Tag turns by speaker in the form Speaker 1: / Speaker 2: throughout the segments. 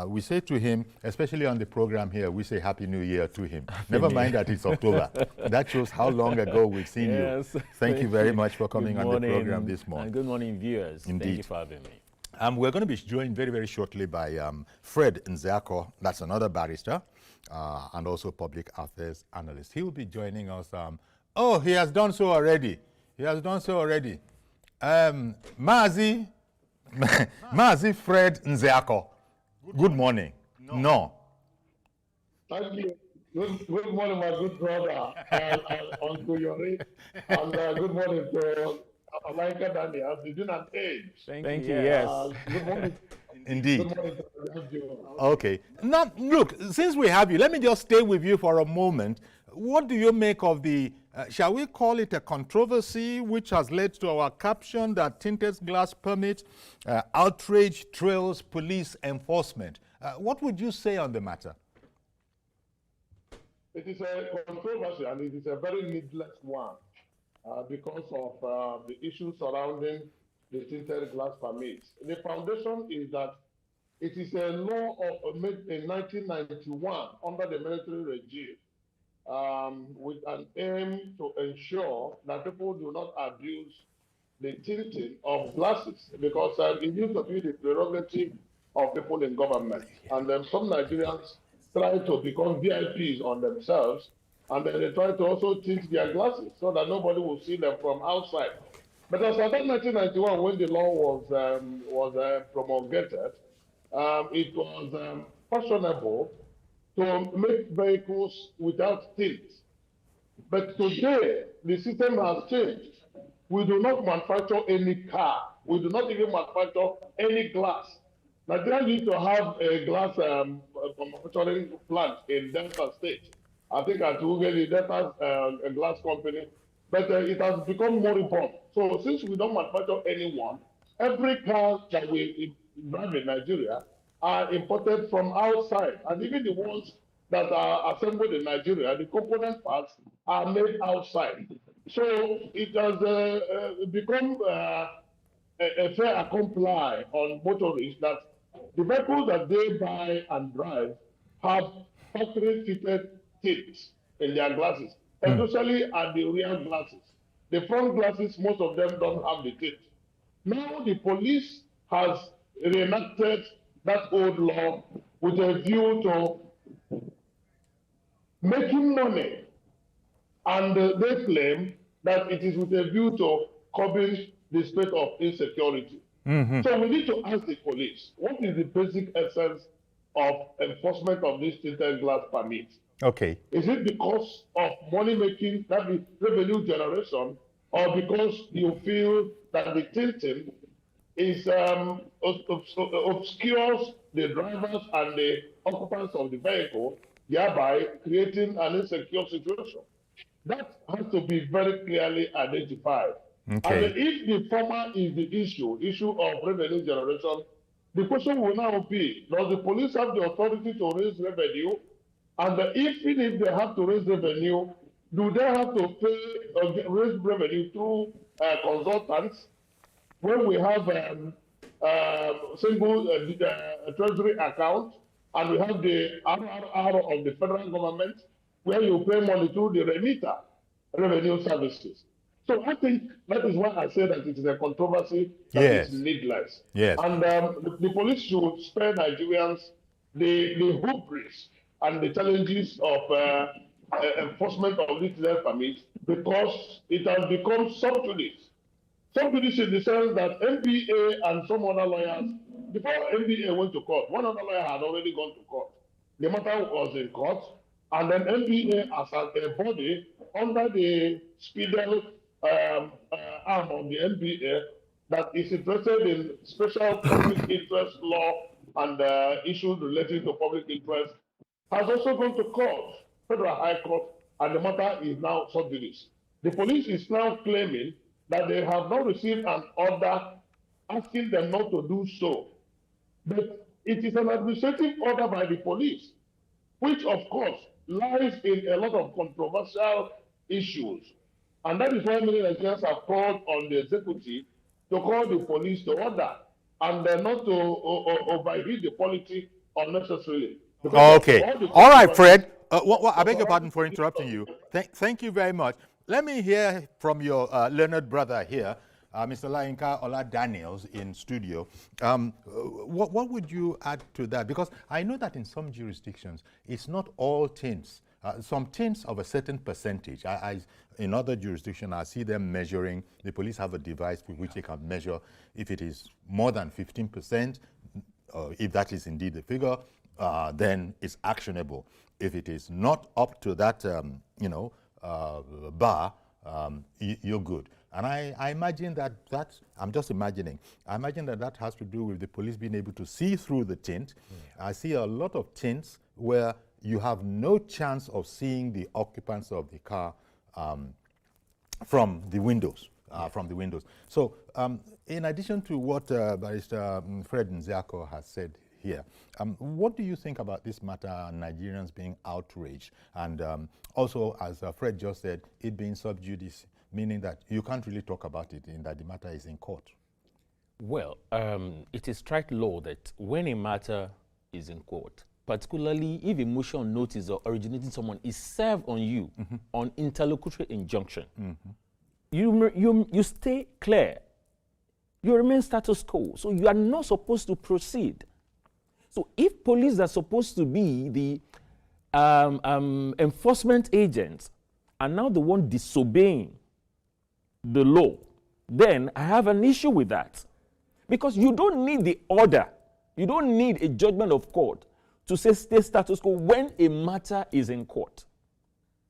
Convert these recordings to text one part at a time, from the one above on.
Speaker 1: we say to him, especially on the program here, we say Happy New Year to him. Never mind that it's October. That shows how long ago we've seen you. Thank you very much for coming on the program this morning.
Speaker 2: And good morning, viewers.
Speaker 1: Indeed.
Speaker 2: Thank you for having me.
Speaker 1: We're going to be joined very, very shortly by Fred Nzeako. That's another barrister and also public affairs analyst. He will be joining us. He has done so already. Mazi Fred Nzeako. Good morning. No.
Speaker 3: Thank you. Good morning, my good brother, Uncle Yori, and good morning to Alaika Daniel. He's in an age.
Speaker 2: Thank you. Yes.
Speaker 3: Good morning.
Speaker 1: Indeed.
Speaker 3: Good morning to you.
Speaker 1: Okay. Now, look, since we have you, let me just stay with you for a moment. What do you make of the, shall we call it a controversy, which has led to our caption that tinted glass permit outrage trails police enforcement? What would you say on the matter?
Speaker 3: It is a controversy, and it is a very needless one because of the issues surrounding the tinted glass permits. The foundation is that it is a law made in 1991 under the military regime with an aim to ensure that people do not abuse the tinting of glasses, because it used to be the prerogative of people in government. And then some Nigerians try to become VIPs on themselves, and then they try to also tint their glasses so that nobody will see them from outside. But as of 1991, when the law was promulgated, it was fashionable to make vehicles without tint. But today, the system has changed. We do not manufacture any car. We do not even manufacture any glass. Nigeria used to have a glass manufacturing plant in Delta State. I think at Ugeli, Delta a glass company, but it has become moribund. So since we don't manufacture any one, every car that we drive in Nigeria are imported from outside, and even the ones that are assembled in Nigeria, the component parts are made outside. So it has become a fait accompli on motorists that the vehicles that they buy and drive have factory-fitted tips in their glasses, especially at the rear glasses. The front glasses, most of them don't have the tips. Now the police has reenacted that old law with a view to making money, and they claim that it is with a view to curbing the state of insecurity. So we need to ask the police, what is the basic essence of enforcement of this tinted glass permit?
Speaker 1: Okay.
Speaker 3: Is it because of money making, that is revenue generation, or because you feel that the tinting is obscures the drivers and the occupants of the vehicle, thereby creating an insecure situation? That has to be very clearly identified.
Speaker 1: Okay.
Speaker 3: And if the former is the issue of revenue generation, the question will now be, does the police have the authority to raise revenue? And even if they have to raise revenue, do they have to pay raise revenue through consultants? When we have single treasury account, and we have the RRR of the federal government, where you pay money through the remitter revenue services. So I think that is why I say that it is a controversy that is needless.
Speaker 1: Yes.
Speaker 3: And the police should spare Nigerians the hubris and the challenges of enforcement of these permits, because it has become subjudice. Subjudice in the sense that NBA and some other lawyers, before NBA went to court, one other lawyer had already gone to court. The matter was in court, and then NBA as a body under the Speedel arm of the NBA that is interested in special public interest law and issues relating to public interest has also gone to court, Federal High Court, and the matter is now sub judice. The police is now claiming that they have not received an order asking them not to do so. But it is an administrative order by the police, which of course lies in a lot of controversial issues. And that is why many Nigerians have called on the executive to call the police to order. and not to overheat the policy unnecessarily.
Speaker 1: Okay. All right, Fred. I beg your pardon for interrupting you. Thank you very much. Let me hear from your learned brother here, Mr. Layinka Ola Daniels in studio. What would you add to that? Because I know that in some jurisdictions, it's not all tints. Some tints of a certain percentage. In other jurisdictions, I see them measuring. The police have a device with which they can measure if it is more than 15%, if that is indeed the figure, then it's actionable. If it is not up to that, bar, you're good. And I imagine that I'm just imagining. I imagine that has to do with the police being able to see through the tint. I see a lot of tints where you have no chance of seeing the occupants of the car from the windows. So, in addition to what Barrister Fred Nziako has said here, what do you think about this matter, Nigerians being outraged, and also, as Fred just said, it being sub judice, meaning that you can't really talk about it, in that the matter is in court?
Speaker 2: Well, it is strike law that when a matter is in court, particularly if a motion notice or originating someone is served on you on interlocutory injunction, you stay clear. You remain status quo. So you are not supposed to proceed. So if police are supposed to be the enforcement agents and now the one disobeying the law, then I have an issue with that. Because you don't need the order. You don't need a judgment of court to say stay status quo when a matter is in court.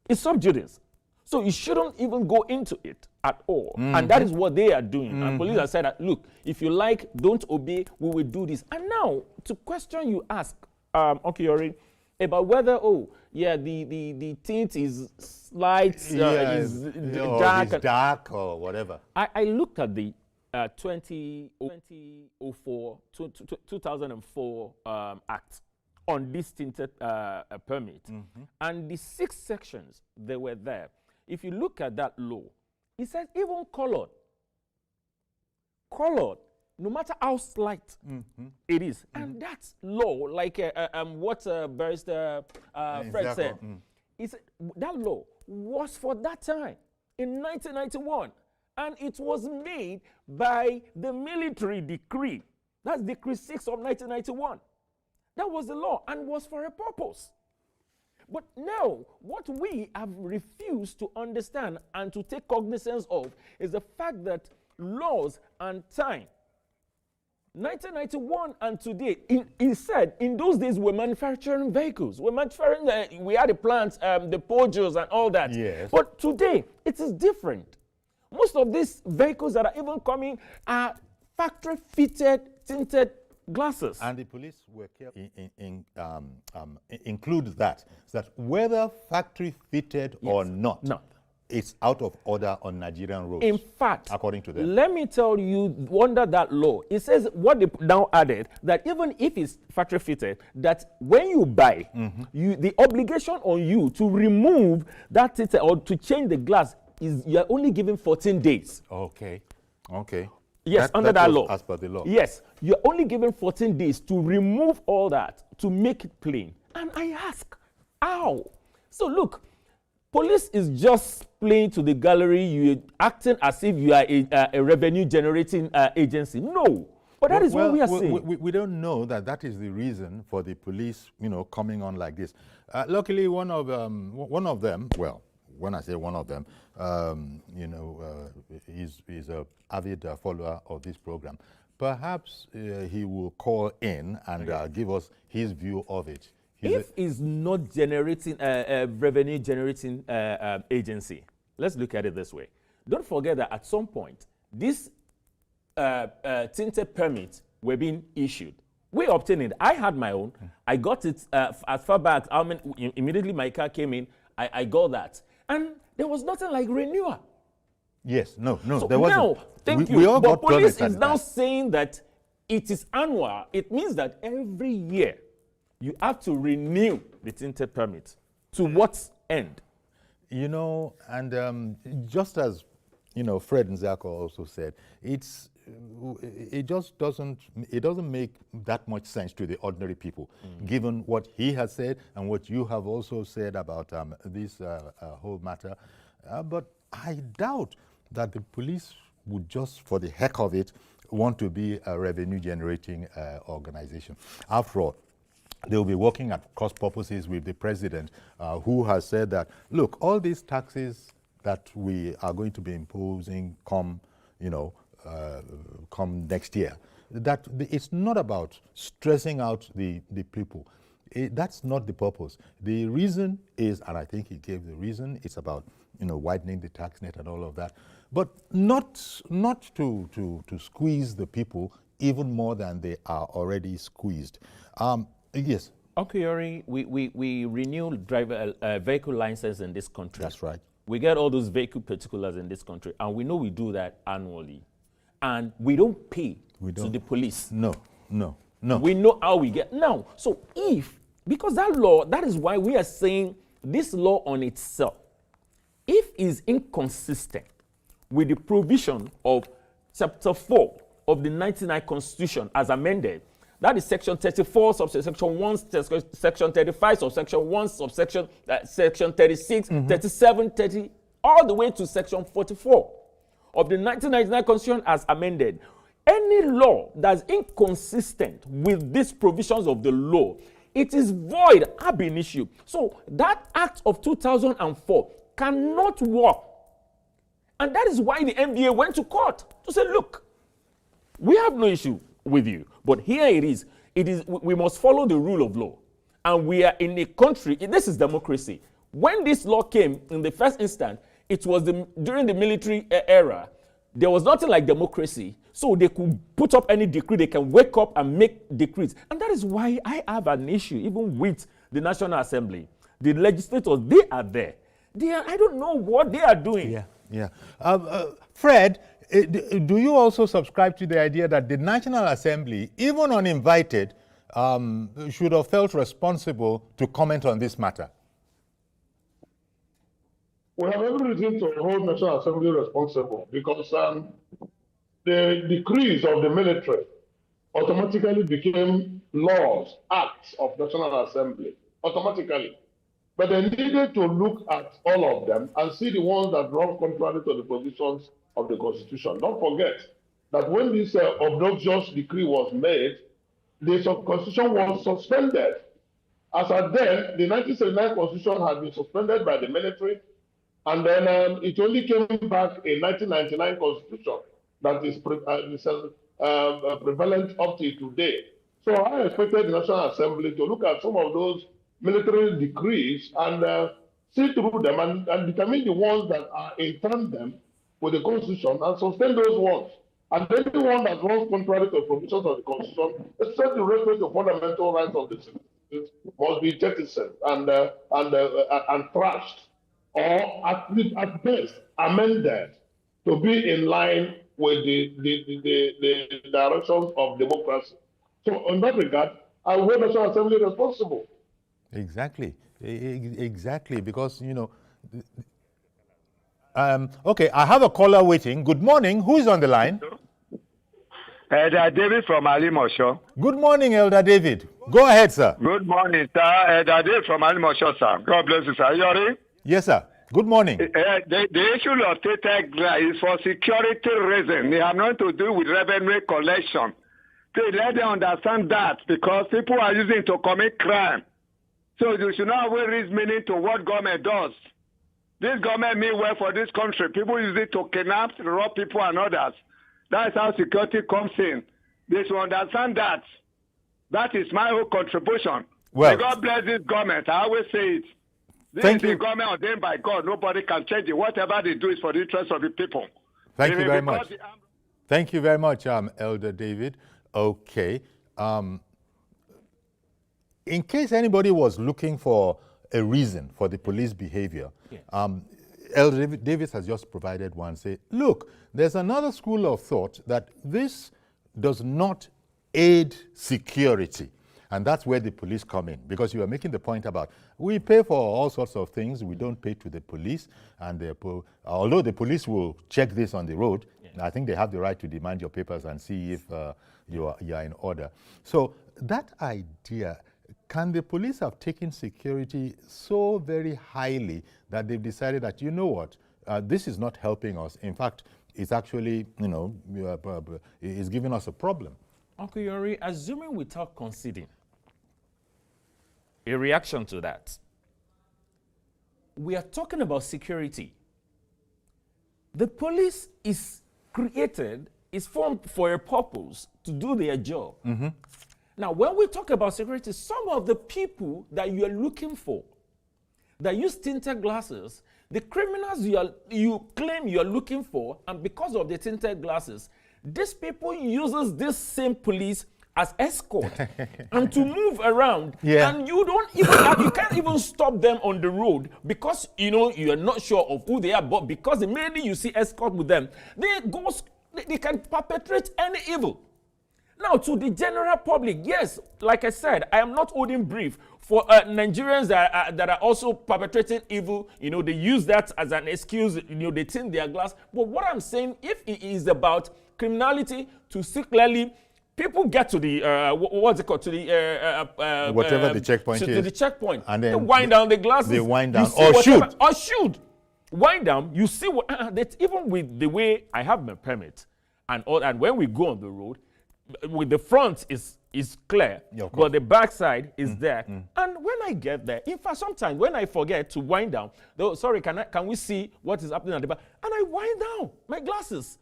Speaker 2: It's sub judice. So you shouldn't even go into it at all. And that is what they are doing. And police have said that, look, if you like, don't obey, we will do this. And now, to question you ask, Okiori, about whether, the tint is slight, is dark.
Speaker 1: It's dark or whatever.
Speaker 2: I looked at the 2004 Act on this tinted permit. And the 6 sections that were there, if you look at that law, it says even colored, no matter how slight it is. And that's law, like what Barrister Fred said. That law was for that time, in 1991. And it was made by the military decree. That's Decree 6 of 1991. That was the law and was for a purpose. But now, what we have refused to understand and to take cognizance of is the fact that laws and time, 1991 and today, he said in those days we're manufacturing vehicles. We're manufacturing, we had the plants, the Peugeots and all that.
Speaker 1: Yes.
Speaker 2: But today, it is different. Most of these vehicles that are even coming are factory-fitted, tinted glasses.
Speaker 1: And the police were careful include that, so that whether factory-fitted or not, it's out of order on Nigerian roads.
Speaker 2: In fact,
Speaker 1: according to them.
Speaker 2: Let me tell you, under that law, it says what they now added, that even if it's factory fitted, that when you buy, the obligation on you to remove that or to change the glass is you're only given 14 days.
Speaker 1: Okay.
Speaker 2: Yes, under that law.
Speaker 1: As per the law.
Speaker 2: Yes, you're only given 14 days to remove all that, to make it plain. And I ask, how? So look, police is just playing to the gallery. You're acting as if you are a revenue-generating agency. No, but that is what we are saying.
Speaker 1: We don't know that is the reason for the police, coming on like this. Luckily, one of them, well, when I say one of them, he's an avid follower of this program. Perhaps he will call in and give us his view of it.
Speaker 2: If it's not generating a revenue-generating agency, let's look at it this way. Don't forget that at some point, these tinted permits were being issued. We obtained it. I had my own. I got it as far back. Immediately my car came in, I got that. And there was nothing like renewal.
Speaker 1: Yes, no,
Speaker 2: So
Speaker 1: there wasn't.
Speaker 2: now, thank you.
Speaker 1: We all
Speaker 2: but
Speaker 1: got
Speaker 2: police is now saying that it is annual. It means that every year you have to renew the tinted permit. To what end?
Speaker 1: And just as Fred Nziako also said, it's it just doesn't make that much sense to the ordinary people, given what he has said and what you have also said about this whole matter. But I doubt that the police would just, for the heck of it, want to be a revenue-generating organization. After all, they'll be working at cross purposes with the president, who has said that, look, all these taxes that we are going to be imposing come next year, that it's not about stressing out the people. That's not the purpose. The reason is, and I think he gave the reason, it's about widening the tax net and all of that, but not to squeeze the people even more than they are already squeezed. Yes.
Speaker 2: Okay, Yori, we renew vehicle license in this country.
Speaker 1: That's right.
Speaker 2: We get all those vehicle particulars in this country, and we know we do that annually. And we don't pay to the police.
Speaker 1: No.
Speaker 2: We know how we get. Now, so because that law, that is why we are saying this law on itself, if is inconsistent with the provision of Chapter 4 of the 1999 Constitution as amended, that is Section 34, subsection 1, Section 35, subsection 1, subsection Section 36, 37, 30, all the way to Section 44 of the 1999 Constitution as amended. Any law that's inconsistent with these provisions of the law, it is void ab initio. So that Act of 2004 cannot work. And that is why the NBA went to court to say, look, we have no issue with you, but here it is. We must follow the rule of law. And we are in a country, this is democracy. When this law came in the first instance, it was during the military era. There was nothing like democracy, so they could put up any decree. They can wake up and make decrees. And that is why I have an issue even with the National Assembly. The legislators, they are there. I don't know what they are doing.
Speaker 1: Yeah. Fred, do you also subscribe to the idea that the National Assembly, even uninvited, should have felt responsible to comment on this matter?
Speaker 3: We have every reason to hold National Assembly responsible because the decrees of the military automatically became laws, acts of National Assembly, automatically. But they needed to look at all of them and see the ones that run contrary to the provisions of the Constitution. Don't forget that when this obnoxious decree was made, the Constitution was suspended. As at then, the 1979 Constitution had been suspended by the military, and then it only came back in 1999 Constitution that is prevalent up to today. So I expected the National Assembly to look at some of those military decrees and see through them and determine the ones that are in tandem with the Constitution and sustain those ones. And anyone that runs contrary to the provisions of the Constitution, especially with respect to fundamental rights of the citizens, must be jettisoned and trashed, or at best amended to be in line with the directions of democracy. So in that regard, I hold the National Assembly responsible.
Speaker 1: Exactly, because, okay, I have a caller waiting. Good morning. Who is on the line?
Speaker 4: Elder David from Alimosho.
Speaker 1: Good morning, Elder David. Go ahead, sir.
Speaker 4: Good morning, sir. Elder David from Alimosho, sir. God bless you, sir. Yori?
Speaker 1: Yes, sir. Good morning.
Speaker 4: The issue of state is for security reasons. They have nothing to do with revenue collection. Please let them understand that, because people are using it to commit crime. So you should not always read meaning to what government does. This government means well for this country. People use it to kidnap, rob people and others. That's how security comes in. They should understand that. That is my whole contribution. Well, may God bless this government. I always say it. This is a government ordained by God. Nobody can change it. Whatever they do is for the interest of the people.
Speaker 1: Thank you very much. Thank you very much, Elder David. Okay. In case anybody was looking for a reason for the police behavior, yes. Elder Davis has just provided one. Say, look, there's another school of thought that this does not aid security. And that's where the police come in, because you are making the point about we pay for all sorts of things, we don't pay to the police, and although the police will check this on the road, I think they have the right to demand your papers and see if you are in order. So that idea, can the police have taken security so very highly that they've decided that, you know what, this is not helping us. In fact, it's actually, it's giving us a problem.
Speaker 2: Uncle Yori, assuming without conceding a reaction to that, we are talking about security. The police is formed for a purpose to do their job. Mm-hmm. Now, when we talk about security, some of the people that you are looking for, that use tinted glasses, the criminals you claim you are looking for, and because of the tinted glasses, these people uses this same police as escort and to move around. Yeah. And you can't even stop them on the road because you are not sure of who they are, but because immediately you see escort with them, they can perpetrate any evil. Now, to the general public, yes, like I said, I am not holding brief for Nigerians that are also perpetrating evil. They use that as an excuse. They tint their glass. But what I'm saying, if it is about criminality, to see clearly, people get to the what's it called, to the
Speaker 1: whatever the checkpoint is,
Speaker 2: to the checkpoint,
Speaker 1: and then
Speaker 2: they wind down the glasses.
Speaker 1: They wind down or shoot.
Speaker 2: Wind down. You see what? That even with the way I have my permit, and when we go on the road, with the front is clear, but the back side is there. And when I get there, in fact, sometimes when I forget to wind down, sorry, can we see what is happening at the back? And I wind down my glasses.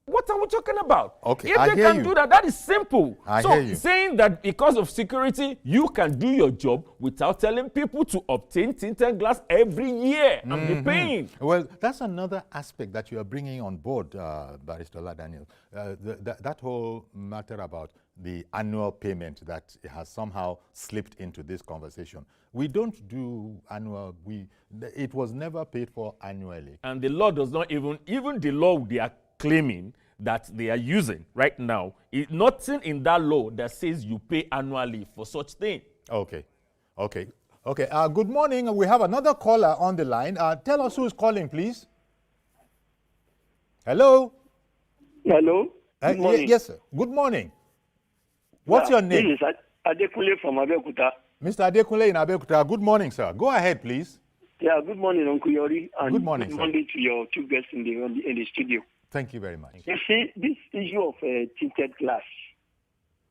Speaker 2: What are we talking about?
Speaker 1: Okay,
Speaker 2: if they can do that, that is simple.
Speaker 1: So
Speaker 2: saying that because of security, you can do your job without telling people to obtain tinted glass every year and be paying.
Speaker 1: Well, that's another aspect that you are bringing on board, Barrister Daniel. That whole matter about the annual payment that has somehow slipped into this conversation. We don't do annual. It was never paid for annually.
Speaker 2: And the law does not even the law they are claiming that they are using right now, nothing in that law that says you pay annually for such thing.
Speaker 1: Okay. Good morning. We have another caller on the line. Tell us who is calling, please. Hello.
Speaker 5: Hello. Good morning.
Speaker 1: Yes, sir. Good morning. What's your name?
Speaker 5: This is Adekunle from Abeokuta.
Speaker 1: Mr. Adekunle in Abeokuta. Good morning, sir. Go ahead, please.
Speaker 5: Yeah, good morning, Uncle Yori. And
Speaker 1: good morning,
Speaker 5: good morning to your two guests in the studio.
Speaker 1: Thank you very much.
Speaker 5: You see, this issue of tinted glass,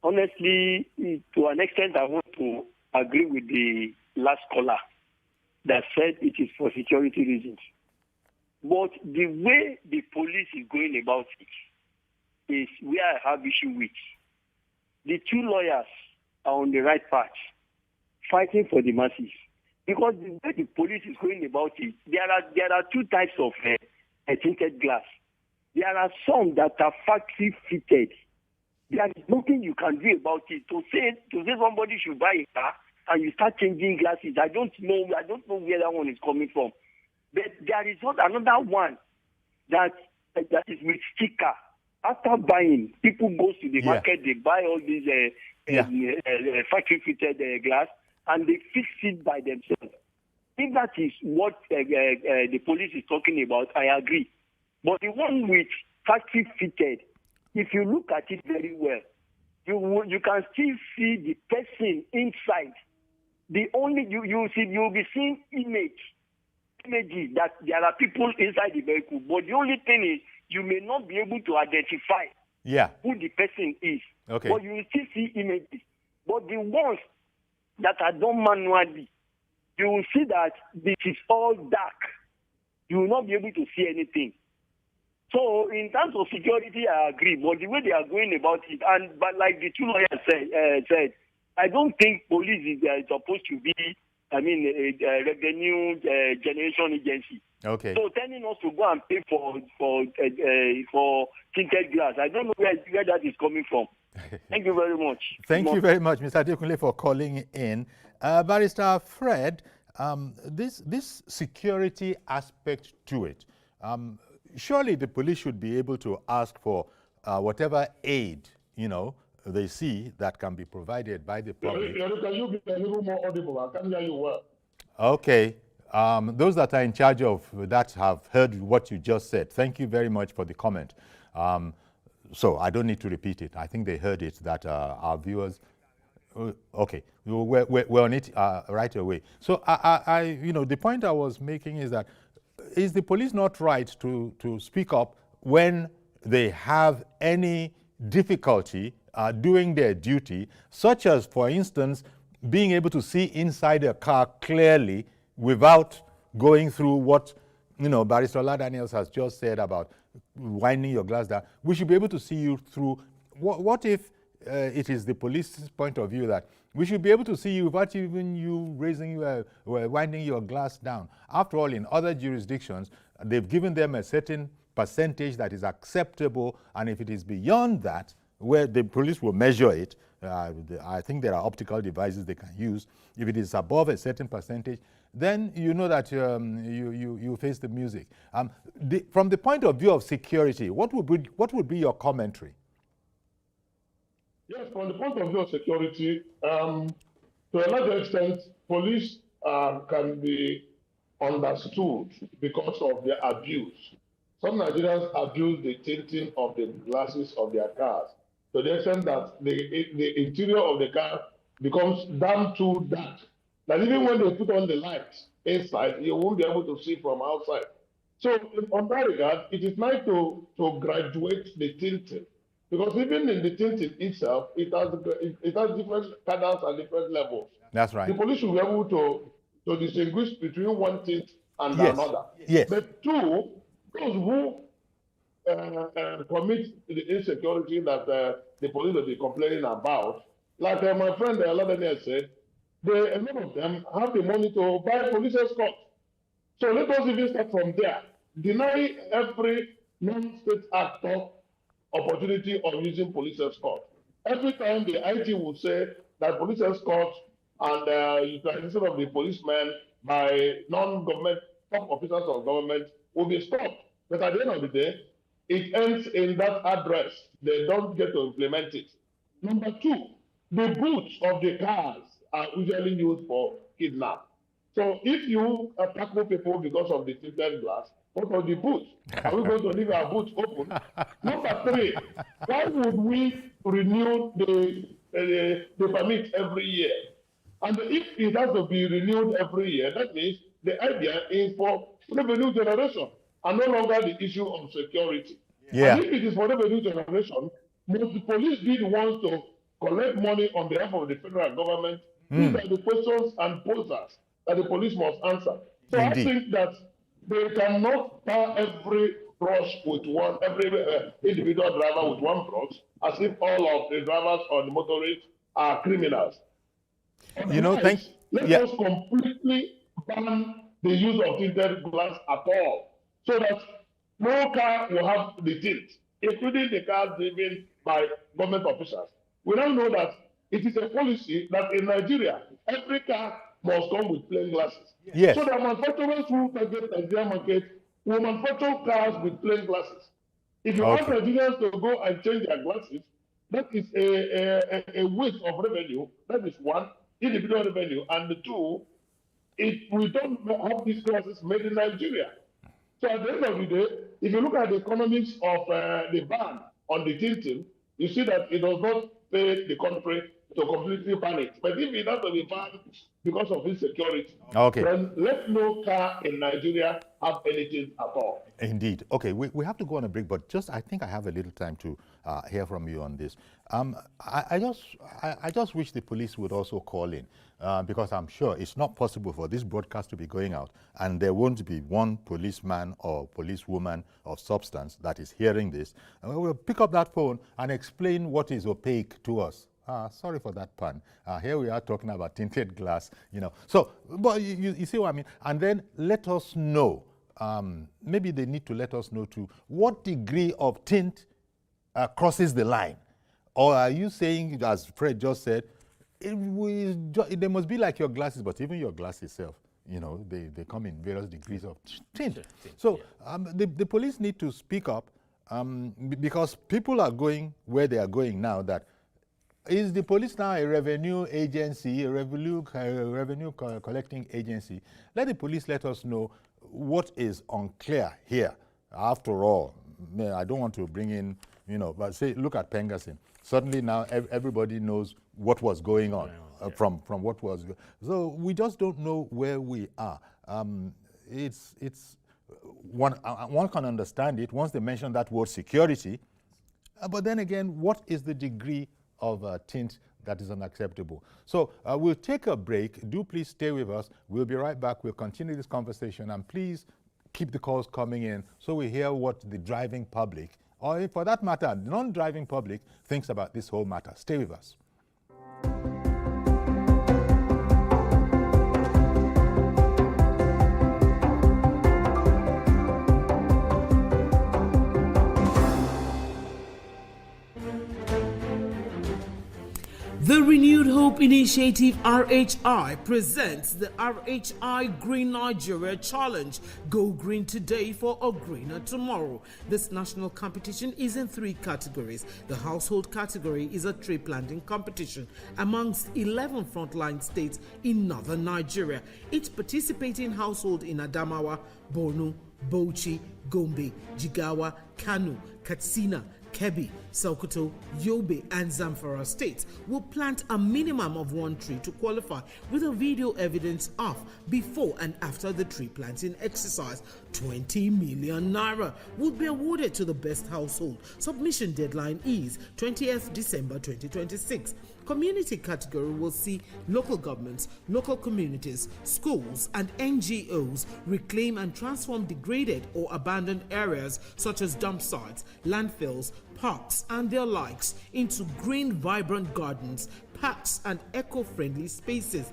Speaker 5: honestly, to an extent, I want to agree with the last caller that said it is for security reasons. But the way the police is going about it is where I have issue with. The two lawyers are on the right path, fighting for the masses. Because the way the police is going about it, there are two types of tinted glass. There are some that are factory fitted. There is nothing you can do about it. To say somebody should buy a car and you start changing glasses, I don't know where that one is coming from. But there is another one that is with sticker. After buying, people go to the market, they buy all these factory fitted glass and they fix it by themselves. If that is what the police is talking about, I agree. But the one with factory fitted, if you look at it very well, you can still see the person inside. You'll be seeing images that there are people inside the vehicle. But the only thing is you may not be able to identify who the person is.
Speaker 1: Okay.
Speaker 5: But you will still see images. But the ones that are done manually, you will see that this is all dark. You will not be able to see anything. So in terms of security, I agree. But the way they are going about it, but like the two lawyers said, I don't think police is supposed to be, a revenue generation agency.
Speaker 1: Okay.
Speaker 5: So telling us to go and pay for tinted glass, I don't know where that is coming from. Thank you very much.
Speaker 1: Thank you very much, Mr. Adekunle, for calling in. Barrister Fred, this security aspect to it, surely the police should be able to ask for whatever aid, they see that can be provided by the public.
Speaker 3: Can you be a little more audible? I can't hear you well.
Speaker 1: Okay. Those that are in charge of that have heard what you just said. Thank you very much for the comment. So I don't need to repeat it. I think they heard it, that our viewers. Okay, we're on it right away. So the point I was making is that, is the police not right to speak up when they have any difficulty doing their duty, such as, for instance, being able to see inside a car clearly without going through what Barrister Ola Daniels has just said about winding your glass down? We should be able to see you through. What if it is the police's point of view that we should be able to see you without even you winding your glass down? After all, in other jurisdictions, they've given them a certain percentage that is acceptable, and if it is beyond that, where the police will measure it, I think there are optical devices they can use. If it is above a certain percentage, then you know that you face the music. From the point of view of security, what would be your commentary?
Speaker 3: Yes, from the point of view of security, to a large extent, police can be understood because of their abuse. Some Nigerians abuse the tinting of the glasses of their cars to the extent that the interior of the car becomes damn too dark. That even when they put on the lights inside, you won't be able to see from outside. So on that regard, it is nice to graduate the tinting, because even in the tinting itself, it has different cadence and different levels.
Speaker 1: That's right.
Speaker 3: The police should be able to distinguish between one tint and another.
Speaker 1: Yes.
Speaker 3: But two, those who commit the insecurity that the police will be complaining about, like my friend Aladania said, a lot of them have the money to buy police escort. So let us even start from there. Deny every non-state actor opportunity of using police escort. Every time the IG will say that police escort and utilization of the policemen by non-government top officers of government will be stopped. But at the end of the day, it ends in that address. They don't get to implement it. Number two, the boots of the cars are usually used for kidnap. So if you tackle people because of the tinted glass, what are the boots? Are we going to leave our boots open? Number three, why would we renew the permit every year? And if it has to be renewed every year, that means the idea is for revenue generation and no longer the issue of security.
Speaker 1: Yeah.
Speaker 3: And if it is for revenue generation, must the police be the ones to collect money on behalf of the federal government? These are the questions and posers that the police must answer. So indeed. I think that they cannot tar every brush with every individual driver with one brush, as if all of the drivers or the motorists are criminals. Let us completely ban the use of tinted glass at all, so that no car will have the tint, including the cars driven by government officials. We now know that it is a policy that in Nigeria, every car must come with plain glasses.
Speaker 1: Yes.
Speaker 3: So the manufacturers who target the Nigerian market will manufacture cars with plain glasses. If you ask Nigerians to go and change their glasses, that is a waste of revenue. That is one, individual revenue. And the two, we don't have these glasses made in Nigeria. So at the end of the day, if you look at the economics of the ban on the tinting, you see that it does not pay the country to completely ban it. But if it has to be banned because of insecurity, then let no car in Nigeria have anything at all.
Speaker 1: Indeed. Okay, we have to go on a break, but I think I have a little time to hear from you on this. I just wish the police would also call in, because I'm sure it's not possible for this broadcast to be going out and there won't be one policeman or policewoman of substance that is hearing this. And we'll pick up that phone and explain what is opaque to us. Sorry for that pun. Here we are talking about tinted glass, So, but you see what I mean? And then let us know, maybe they need to let us know too, what degree of tint crosses the line. Or are you saying, as Fred just said, they must be like your glasses, but even your glass itself, they come in various degrees of tint. So the police need to speak up, because people are going where they are going now, that Is the police now a revenue agency, a revenue collecting agency? Let the police let us know what is unclear here. After all, I don't want to bring in, but say, look at Pengasin. Suddenly now everybody knows what was going on from what was. So we just don't know where we are. One can understand it once they mention that word security, but then again, what is the degree of tint that is unacceptable? So we'll take a break. Do please stay with us. We'll be right back. We'll continue this conversation, and please keep the calls coming in so we hear what the driving public, or for that matter, non-driving public, thinks about this whole matter. Stay with us.
Speaker 6: The Renewed Hope Initiative RHI presents the RHI Green Nigeria Challenge. Go green today for a greener tomorrow. This national competition is in 3 categories. The household category is a tree planting competition amongst 11 frontline states in northern Nigeria. Each participating household in Adamawa, Borno, Bauchi, Gombe, Jigawa, Kano, Katsina, Kebbi, Sokoto, Yobe, and Zamfara states will plant a minimum of 1 tree to qualify, with a video evidence of before and after the tree planting exercise. 20 million naira will be awarded to the best household. Submission deadline is 20th December 2026. Community category will see local governments, local communities, schools, and NGOs reclaim and transform degraded or abandoned areas such as dump sites, landfills, parks, and their likes into green, vibrant gardens, parks, and eco-friendly spaces.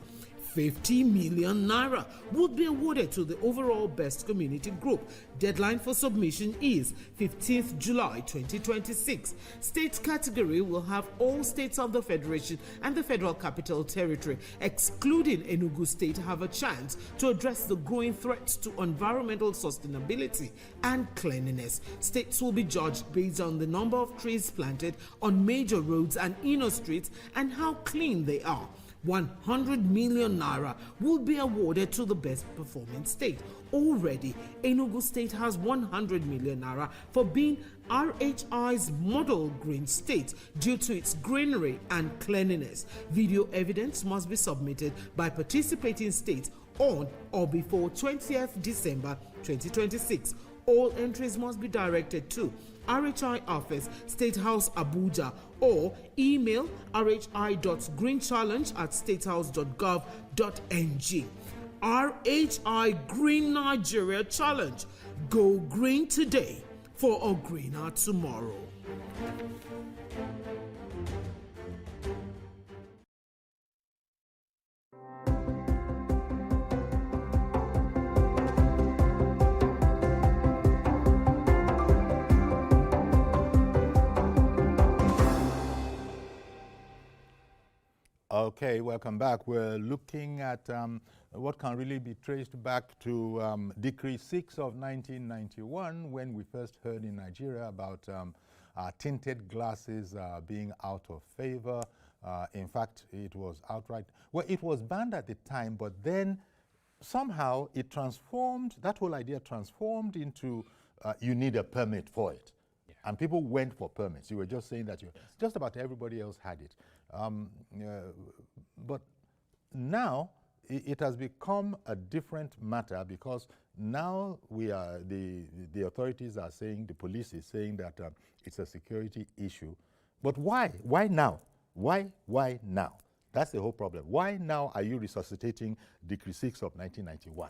Speaker 6: 50 million naira would be awarded to the overall best community group. Deadline for submission is 15th July 2026. State category will have all states of the Federation and the Federal Capital Territory, excluding Enugu State, have a chance to address the growing threats to environmental sustainability and cleanliness. States will be judged based on the number of trees planted on major roads and inner streets and how clean they are. 100 million naira will be awarded to the best performing state. Already, Enugu State has 100 million naira for being RHI's model green state due to its greenery and cleanliness. Video evidence must be submitted by participating states on or before 20th December 2026. All entries must be directed to RHI Office, State House, Abuja, or email rhi.greenchallenge@statehouse.gov.ng. RHI Green Nigeria Challenge. Go green today for a greener tomorrow.
Speaker 1: Okay, welcome back. We're looking at what can really be traced back to Decree 6 of 1991, when we first heard in Nigeria about tinted glasses being out of favor. In fact, it was outright, well, it was banned at the time, but then somehow it transformed, that whole idea transformed into you need a permit for it. Yeah. And people went for permits. You were just saying that just about everybody else had it. But now it has become a different matter, because now we are the authorities are saying, the police is saying that it's a security issue. But why? Why now? Why now? That's the whole problem. Why now are you resuscitating Decree 6 of 1991?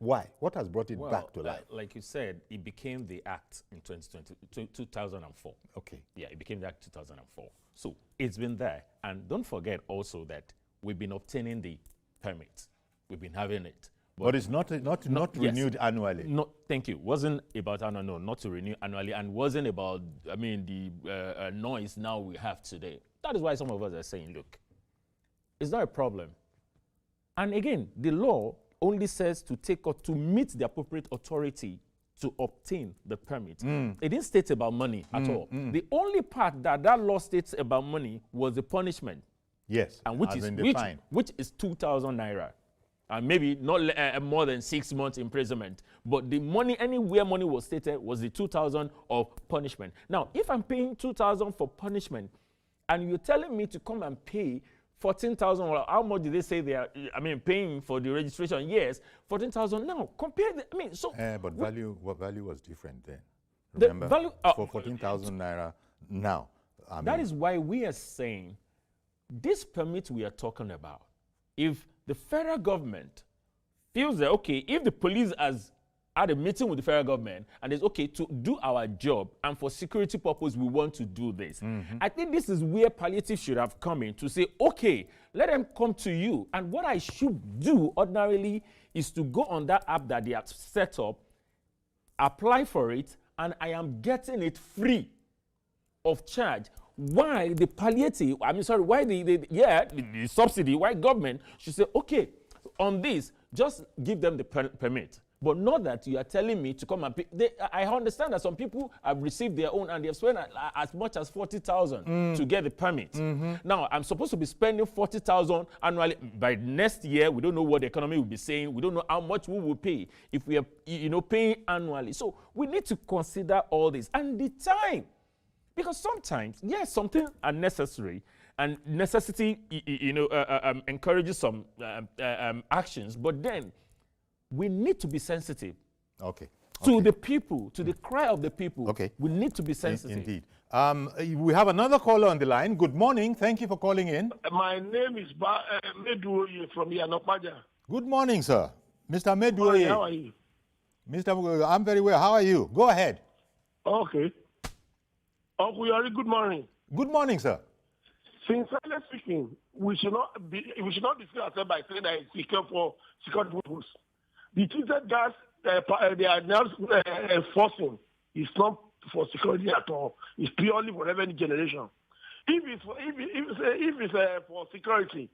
Speaker 1: Why? What has brought it back to life?
Speaker 2: Like you said, it became the Act in 2004.
Speaker 1: Okay.
Speaker 2: Yeah, it became the Act 2004. So it's been there. And don't forget also that we've been obtaining the permit. We've been having it.
Speaker 1: But it's not renewed annually.
Speaker 2: No, thank you. Wasn't about annual, no, not to renew annually, and wasn't about, I mean, the noise now we have today. That is why some of us are saying, look, it's not a problem. And again, the law only says to take or to meet the appropriate authority to obtain the permit. It didn't state about money at all. The only part that law states about money was the punishment.
Speaker 1: Yes,
Speaker 2: and which is 2,000 naira. And maybe not more than 6 months imprisonment. But the money, anywhere money was stated, was the 2,000 of punishment. Now, if I'm paying 2,000 for punishment, and you're telling me to come and pay 14,000, or how much did they say they are, paying for the registration? Yes, 14,000. Now, compare the, so.
Speaker 1: But value was different then. Remember,
Speaker 2: the value,
Speaker 1: for 14,000 naira now.
Speaker 2: That is why we are saying, this permit we are talking about, if the federal government feels that, okay, if the police has had a meeting with the federal government and it's okay to do our job and for security purpose we want to do this, I think this is where palliative should have come in to say, okay, let them come to you. And what I should do ordinarily is to go on that app that they have set up, apply for it, and I am getting it free of charge. Why the palliative, why the subsidy, why government should say, okay, on this, just give them the permit. But not that you are telling me to come and pay. I understand that some people have received their own and they have spent as much as 40,000 to get the permit. Now, I'm supposed to be spending 40,000 annually. By next year, we don't know what the economy will be saying. We don't know how much we will pay if we are, paying annually. So we need to consider all this. And the time. Because sometimes, yes, something unnecessary, and necessity, encourages some actions. But then, we need to be sensitive. To the people, to the cry of the people. We need to be sensitive.
Speaker 1: Indeed. We have another caller on the line. Good morning. Thank you for calling in.
Speaker 3: My name is Meduoye from Yanopaja.
Speaker 1: Good morning, sir. Mr. Meduoye.
Speaker 3: How are you?
Speaker 1: Mr. Meduoye, I'm very well. How are you? Go ahead.
Speaker 3: Okay. Uncle Yori, good morning.
Speaker 1: Good morning, sir.
Speaker 3: Sincerely speaking, we should not deceive ourselves by saying that it's secure for security purposes. The treated gas they are now enforcing is not for security at all. It's purely for revenue generation. If it's for security,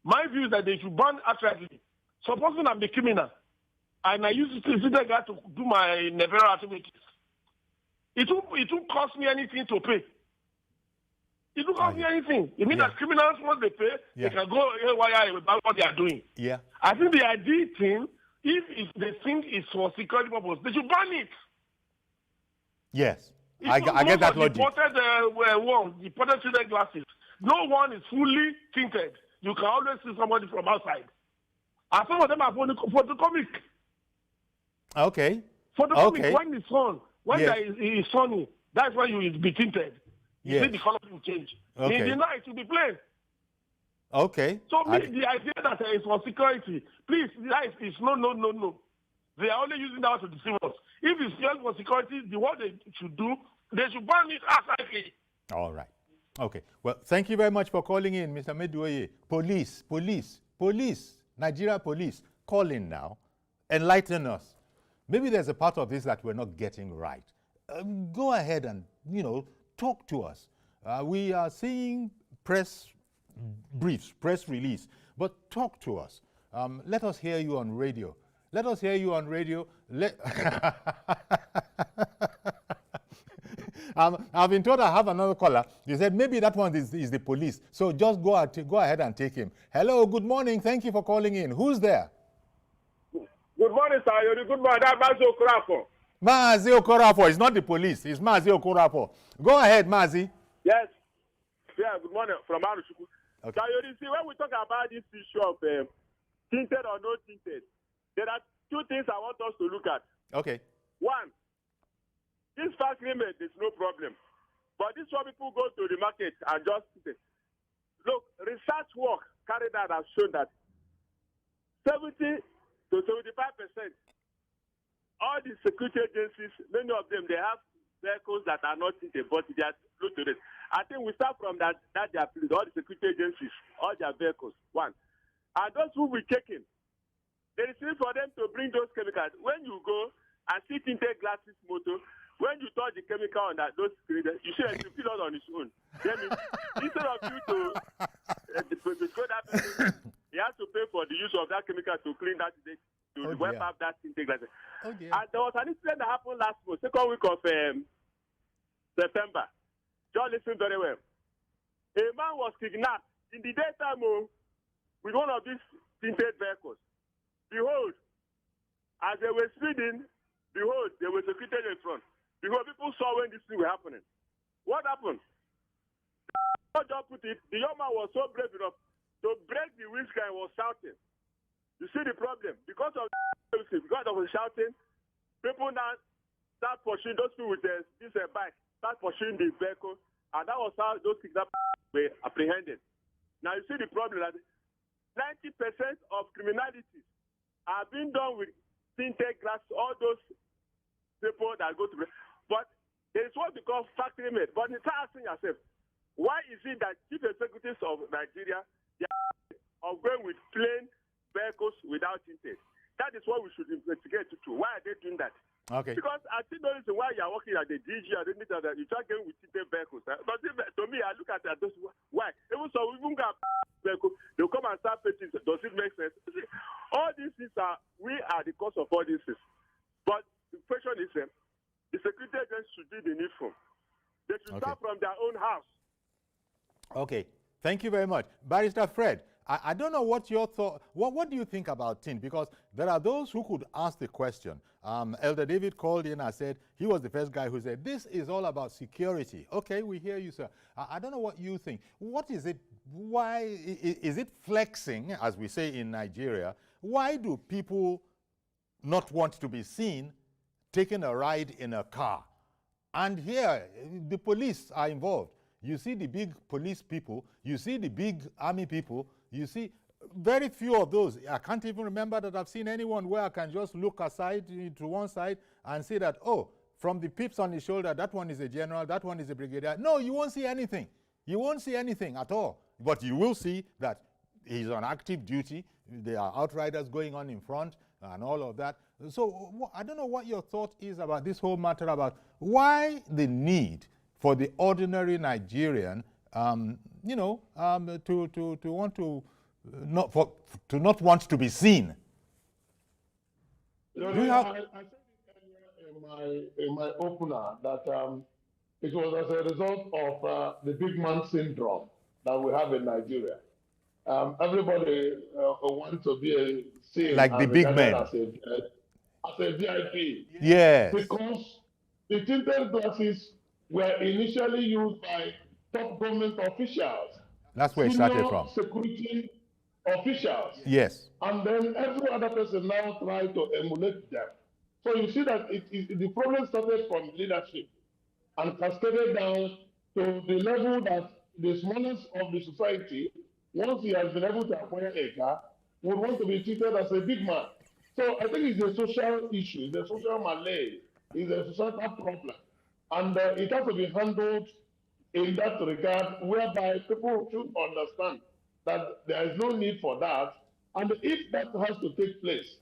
Speaker 3: my view is that they should ban outrightly. Supposing I'm a criminal and I use treated gas to do my nefarious activities, it won't cost me anything to pay. It won't cost me anything. It means that criminals, once they pay, they can go haywire about what they are doing.
Speaker 1: Yeah.
Speaker 3: I think the ideal thing, if they think it's for security purpose, they should ban it.
Speaker 1: Yes. I get that logic.
Speaker 3: Deported treated glasses. No one is fully tinted. You can always see somebody from outside. And some of them are photocomic.
Speaker 1: Okay.
Speaker 3: Photocomic, when it's on. When it's sunny, that's when you will be tinted. You see the color will change. In the night, it will be plain.
Speaker 1: Okay.
Speaker 3: So the idea that it's for security, please, life is no. They are only using that to deceive us. If it's just for security, what they should do, they should ban it outrightly.
Speaker 1: All right. Okay. Well, thank you very much for calling in, Mr. Meduoye. Police, Nigeria police, call in now. Enlighten us. Maybe there's a part of this that we're not getting right. Go ahead and, talk to us. We are seeing press briefs, press release, but talk to us. Let us hear you on radio. Let us hear you on radio. I've been told I have another caller. They said maybe that one is the police. So just go ahead and take him. Hello, good morning. Thank you for calling in. Who's there?
Speaker 7: Good morning, sir. Good morning. That's Mazi Okorafor.
Speaker 1: Mazi Okorafor. It's not the police. It's Mazi Okorafor. Go ahead, Mazi.
Speaker 7: Yes. Yeah, good morning from Arushuku. Okay. So, you see, when we talk about this issue of tinted or no tinted, there are two things I want us to look at.
Speaker 1: Okay.
Speaker 7: One, this fast limit is no problem. But this is why people go to the market and just look, research work carried out has shown that 70 to 75%, all the security agencies, many of them, they have vehicles that are not tinted, but they are looked at it. I think we start from that they are pleased, all the security agencies, all their vehicles, one. And those who will check in, there is need for them to bring those chemicals. When you go and see tinted glasses motor, when you touch the chemical on those security, you see it feel on its own. Then instead of you to destroy that person, he has to pay for the use of that chemical to clean that, to wipe out that tinted glass.
Speaker 1: Oh dear.
Speaker 7: And there was an incident that happened last month, second week of September. Just listen very well. A man was kidnapped in the daytime with one of these tinted vehicles. Behold, as they were speeding, behold, they were secreted in front. Behold, people saw when this thing was happening. What happened? Just put it, the young man was so brave enough to break the windscreen and was shouting. You see the problem? Because of the shouting, people now start pursuing those people with this bike, start pursuing the vehicle, and that was how those kidnappers were apprehended. Now you see the problem that 90% of criminalities are being done with tinted glass, all those people that go to. But there is what we call factory made. But you start asking yourself, why is it that chief executives of Nigeria are going with plain vehicles without tinted? That is what we should investigate to. Why are they doing that?
Speaker 1: Okay.
Speaker 7: Because I think the reason why you are working at the DG or anything that you start going with tinted vehicles. But to me, I look at that. Why? Even so, we even got vehicle. They'll come and start paying. Does it make sense? See, all these things we are the cause of all these things. But the question is, the security agents should do the needful. They should start from their own house.
Speaker 1: Okay, thank you very much. Barrister Fred, I don't know what your thought, what do you think about tint? Because there are those who could ask the question. Elder David called in and said, he was the first guy who said, this is all about security. Okay, we hear you, sir. I don't know what you think. What is it, why, is it flexing, as we say in Nigeria? Why do people not want to be seen taking a ride in a car? And here, the police are involved. You see the big police people, you see the big army people, you see very few of those. I can't even remember that I've seen anyone where I can just look aside to one side and see that, oh, from the pips on his shoulder, that one is a general, that one is a brigadier. No, you won't see anything. You won't see anything at all. But you will see that he's on active duty. There are outriders going on in front and all of that. So I don't know what your thought is about this whole matter about why the need for the ordinary Nigerian, to want to not want to be seen.
Speaker 3: I said earlier in my opener that it was as a result of the big man syndrome that we have in Nigeria. Everybody wants to be seen
Speaker 1: like the big men
Speaker 3: as a VIP.
Speaker 1: Yes.
Speaker 3: Because the tinted glasses were initially used by top government officials.
Speaker 1: That's where it started from.
Speaker 3: Security officials.
Speaker 1: Yes.
Speaker 3: And then every other person now try to emulate them. So you see that the problem started from leadership and cascaded down to the level that the smallest of the society, once he has been able to acquire a car, would want to be treated as a big man. So I think it's a social issue, it's a social malaise, it's a societal problem. And it has to be handled in that regard, whereby people should understand that there is no need for that. And if that has to take place,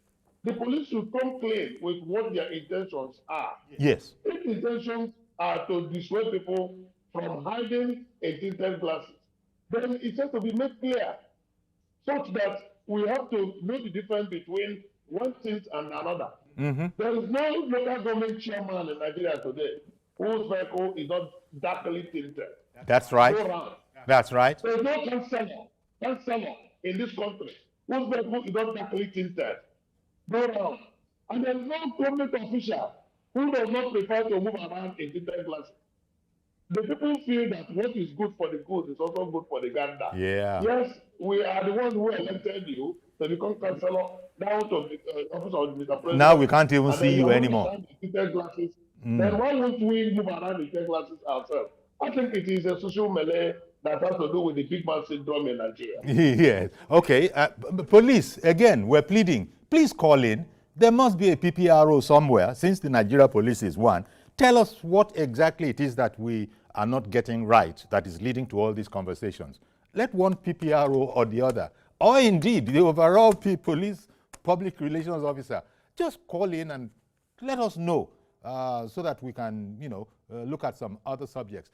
Speaker 3: the police should come clean with what their intentions are.
Speaker 1: Yes.
Speaker 3: If intentions are to dissuade people from hiding a tinted glasses, then it has to be made clear, such that we have to know the difference between one thing and another.
Speaker 1: Mm-hmm.
Speaker 3: There is no local government chairman in Nigeria today whose vehicle is not darkly tinted.
Speaker 1: That's right. That's right.
Speaker 3: There is no councillor in this country whose vehicle is not darkly tinted. Go around. And there is no government official who does not prefer to move around in tinted glasses. The people feel that what is good for the goose is also good for the gander.
Speaker 1: Yeah.
Speaker 3: Yes, we are the ones who elected you to become councillor down to the office of Mr. President.
Speaker 1: Now we can't even see you anymore.
Speaker 3: Glasses. Then why won't we move around the tinted glasses ourselves? I think it is a social melee that has to do with the big man syndrome in Nigeria.
Speaker 1: Yes. Okay. Police, again, we're pleading. Please call in. There must be a PPRO somewhere, since the Nigeria police is one. Tell us what exactly it is that we are not getting right that is leading to all these conversations. Let one PPRO or the other, or indeed the overall police public relations officer, just call in and let us know so that we can, look at some other subjects.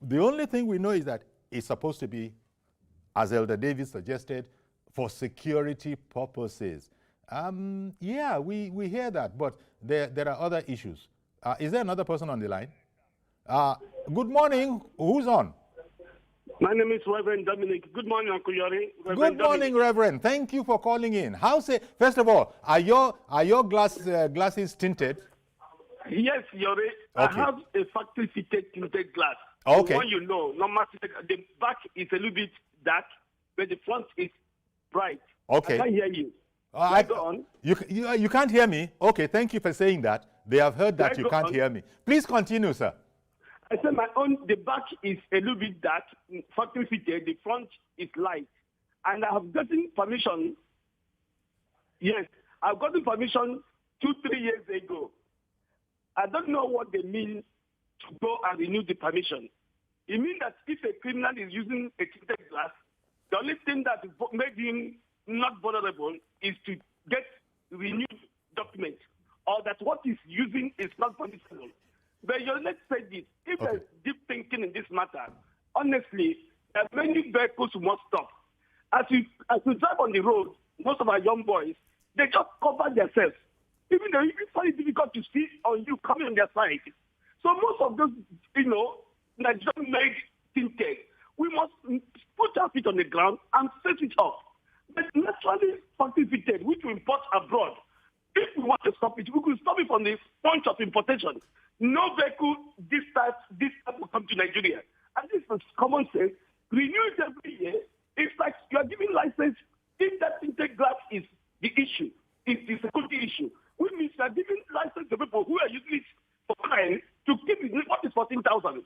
Speaker 1: The only thing we know is that it's supposed to be, as Elder Davis suggested, for security purposes. Yeah, we hear that, but there are other issues. Is there another person on the line? Good morning. Who's on?
Speaker 8: My name is Reverend Dominic. Good morning, Uncle Yori.
Speaker 1: Good morning, Reverend. Thank you for calling in. First of all, are your glasses tinted?
Speaker 8: Yes, Yori.
Speaker 1: Okay.
Speaker 8: I have a factory-fitted tinted glass.
Speaker 1: Okay.
Speaker 8: The one you know, normally the back is a little bit dark, but the front is bright.
Speaker 1: Okay.
Speaker 8: I can't hear you. Go on.
Speaker 1: You can't hear me? Okay, thank you for saying that. They have heard that you can't hear me. Please continue, sir.
Speaker 8: I said the back is a little bit dark, factory fitted, the front is light. And I have gotten permission, yes, I've gotten permission 2-3 years ago. I don't know what they mean to go and renew the permission. It means that if a criminal is using a tinted glass, the only thing that made him not vulnerable is to get renewed documents, or that what he's using is not permissible. But let's say this, if there's deep thinking in this matter, honestly, there are many vehicles who must stop. As we drive on the road, most of our young boys, they just cover themselves. Even though it's very difficult to see on you coming on their side. So most of those, Nigerian made tinted, we must put our feet on the ground and set it off. But naturally factory fitted, which we import abroad, if we want to stop it, we could stop it from the point of importation. No vehicle this type will come to Nigeria. And this is common sense. Renew it every year. It's like you are giving license if that tinted glass is the issue. It's the security issue. Which means you are giving license to people who are using it for crime to keep it. What is 14,000?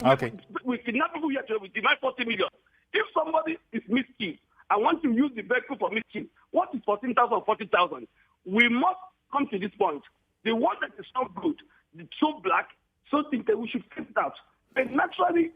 Speaker 1: Okay.
Speaker 8: We kidnap people here today, we demand 40 million. If somebody is mischief and want to use the vehicle for mischief, what is 14,000 or 40,000? We must come to this point. The one that is so good, so black, so tinted, we should fix that. And naturally,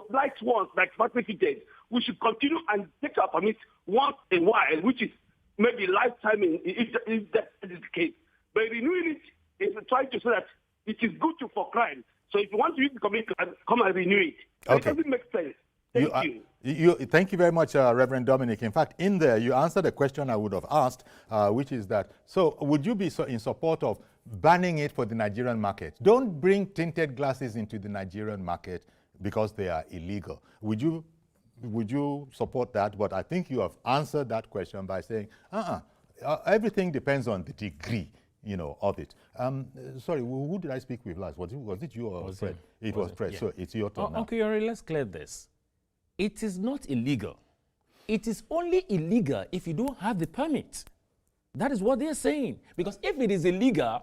Speaker 8: light ones like factory fitted, we should continue and take our permits once in a while, which is maybe lifetime if that is the case. But renewing it is trying to say that it is good for crime. So if you want to use the community, come and renew it. Okay. It doesn't make sense. Thank you.
Speaker 1: Thank you very much, Reverend Dominic. In fact, in there, you answered a question I would have asked, which is that, so would you be in support of banning it for the Nigerian market? Don't bring tinted glasses into the Nigerian market because they are illegal. Would you support that? But I think you have answered that question by saying, everything depends on the degree, of it. Sorry, who did I speak with last? Was it you or Fred? It was Fred, yeah. So it's your turn now.
Speaker 2: Okay, Yori, let's clear this. It is not illegal. It is only illegal if you don't have the permit. That is what they're saying. Because if it is illegal,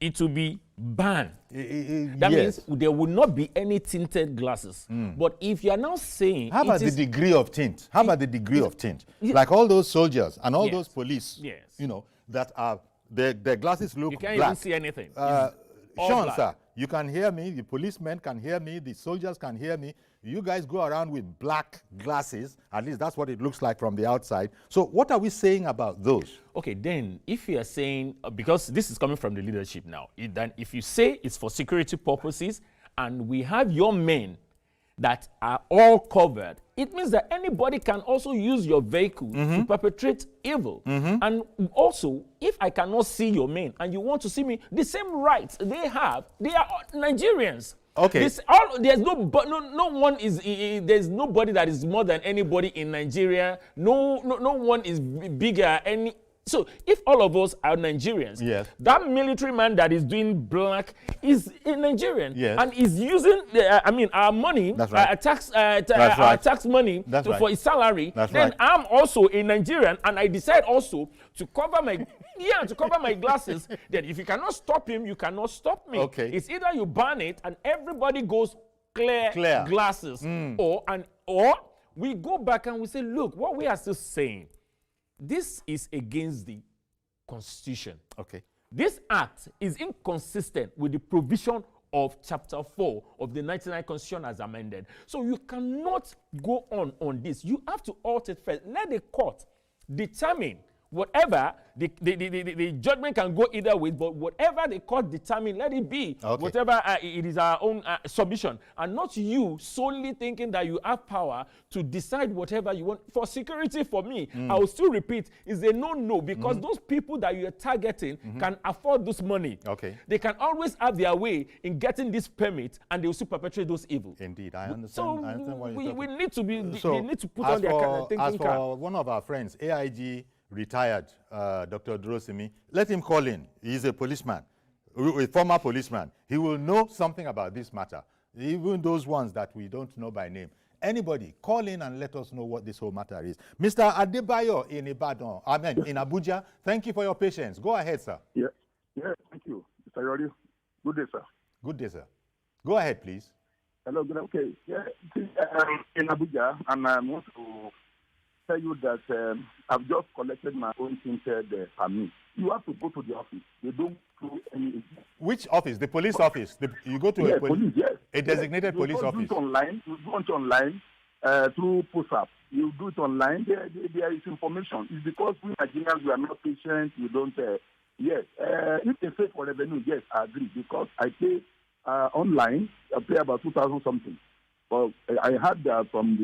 Speaker 2: it will be banned. That means there will not be any tinted glasses. But if you are now saying...
Speaker 1: How about the degree of tint? How about the degree of tint? Like all those soldiers and all those police, that are... Their glasses look black.
Speaker 2: You can't even see anything.
Speaker 1: Sean, sir, you can hear me. The policemen can hear me. The soldiers can hear me. You guys go around with black glasses. At least that's what it looks like from the outside. So what are we saying about those?
Speaker 2: Okay, then if you are saying, because this is coming from the leadership now, then if you say it's for security purposes and we have your men that are all covered, it means that anybody can also use your vehicle to perpetrate evil. And also, if I cannot see your men and you want to see me, the same rights they have, they are Nigerians.
Speaker 1: Okay.
Speaker 2: There's nobody that is more than anybody in Nigeria. No one is bigger. So if all of us are Nigerians, that military man that is doing black is a Nigerian and is using our money, our tax money for his salary. Then I'm also a Nigerian and I decide also to cover my glasses. Then if you cannot stop him, you cannot stop me.
Speaker 1: Okay.
Speaker 2: It's either you ban it and everybody goes clear. Glasses, or we go back and we say, look, what we are still saying. This is against the Constitution.
Speaker 1: Okay.
Speaker 2: This act is inconsistent with the provision of Chapter 4 of the 1999 Constitution as amended. So you cannot go on this. You have to alter it first. Let the court determine whatever, the judgment can go either way, but whatever the court determine, let it be.
Speaker 1: Okay.
Speaker 2: Whatever it is our own submission, and not you solely thinking that you have power to decide whatever you want. For security, for me, I will still repeat, is a no-no, because those people that you are targeting can afford this money.
Speaker 1: Okay.
Speaker 2: They can always have their way in getting this permit, and they will still perpetrate those evils.
Speaker 1: Indeed, I understand.
Speaker 2: So
Speaker 1: I understand what you're
Speaker 2: we
Speaker 1: talking.
Speaker 2: need to be.
Speaker 1: So,
Speaker 2: they need to put on their thinking
Speaker 1: as
Speaker 2: cap.
Speaker 1: for one of our friends, AIG retired, Dr. Drosimi, let him call in. He's a policeman, a former policeman. He will know something about this matter, even those ones that we don't know by name. Anybody, call in and let us know what this whole matter is. Mr. Adebayo in Ibadan, in Abuja, thank you for your patience. Go ahead, sir.
Speaker 9: Yeah, thank you. Mr. Yori, good day, sir.
Speaker 1: Good day, sir. Go ahead, please.
Speaker 9: Hello, good. Okay, yeah, in Abuja, and I want to tell you that I've just collected my own tinted permit. You have to go to the office. They don't do any.
Speaker 1: Which office? The police office? You go to
Speaker 9: police, yes.
Speaker 1: A designated police office?
Speaker 9: You do it online. You do it online through post-up. You do it online. There is information. It's because we Nigerians, we are not patient. We don't. Yes. If they say for revenue, yes, I agree. Because I pay online, I pay about 2,000 something. Well, I heard that from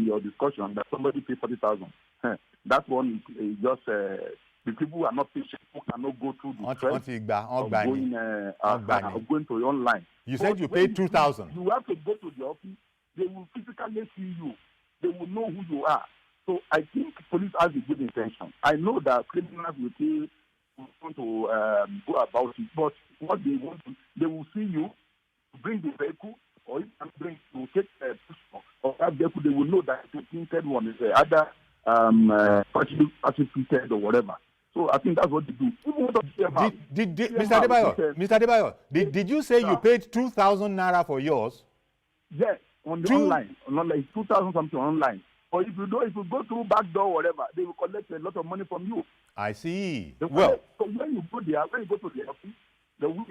Speaker 9: your discussion that somebody paid 40,000. That one is just the people who are not patient, who cannot go through the stress of going to online.
Speaker 1: You said you paid 2,000.
Speaker 9: You have to go to the office. They will physically see you. They will know who you are. So I think police has a good intention. I know that criminals will want to go about it, but what they want to, they will see you, bring the vehicle, or if you bring to take a or that vehicle, they will know that the tinted one is either participated or whatever. So I think that's what they do.
Speaker 1: Mr. Adebayo, did you say you paid 2,000 naira for yours?
Speaker 9: Yes, on the online. Online, 2,000 something online. Or if you go through back door or whatever, they will collect a lot of money from you.
Speaker 1: I see.
Speaker 9: So when you go there, when you go to the office, they will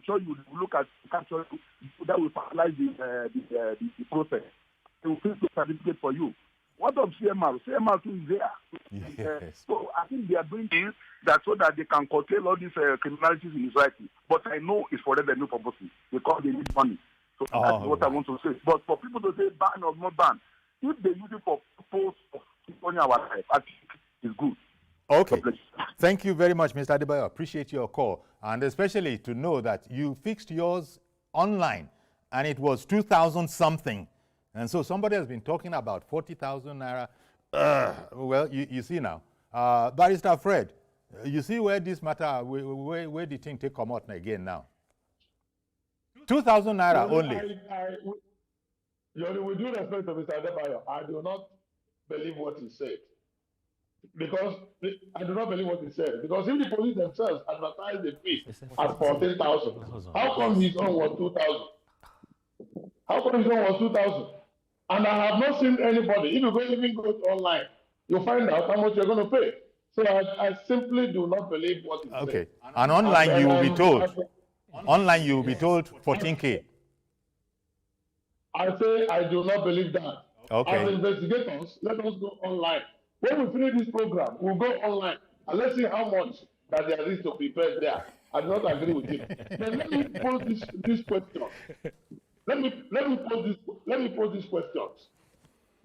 Speaker 9: show you, look at capture that will finalize the process. They will fill the certificate for you. What of CMR? CMR too is there.
Speaker 1: Yes.
Speaker 9: So I think they are doing things that so that they can curtail all these criminalities in society. But I know it's for revenue purposes because they need money. So that's what I want to say. But for people to say ban or not ban, if they use it for purpose of keeping our life, I think it's good.
Speaker 1: Okay. Thank you very much, Mr. Adebayo. Appreciate your call. And especially to know that you fixed yours online and it was 2,000 something. And so somebody has been talking about 40,000 naira. Well, you see now. Barrister Fred, you see where this matter, where the thing take come out again now? 2,000 naira only.
Speaker 3: With due respect to Mr. Adebayo, I do not believe what he said. Because I do not believe what he said. Because if the police themselves advertise the fee at 14,000, how come his own was 2,000? How come his own was 2,000? And I have not seen anybody. If you even go online, you'll find out how much you're going to pay. So I simply do not believe what he said.
Speaker 1: Okay. And online you will be told. Online you will be told 14K.
Speaker 3: I say I do not believe that.
Speaker 1: Okay.
Speaker 3: As investigators, let us go online. When we finish this program, we'll go online and let's see how much that there is to prepare there. I do not agree with him. Then let me pose this question. Let me pose these questions.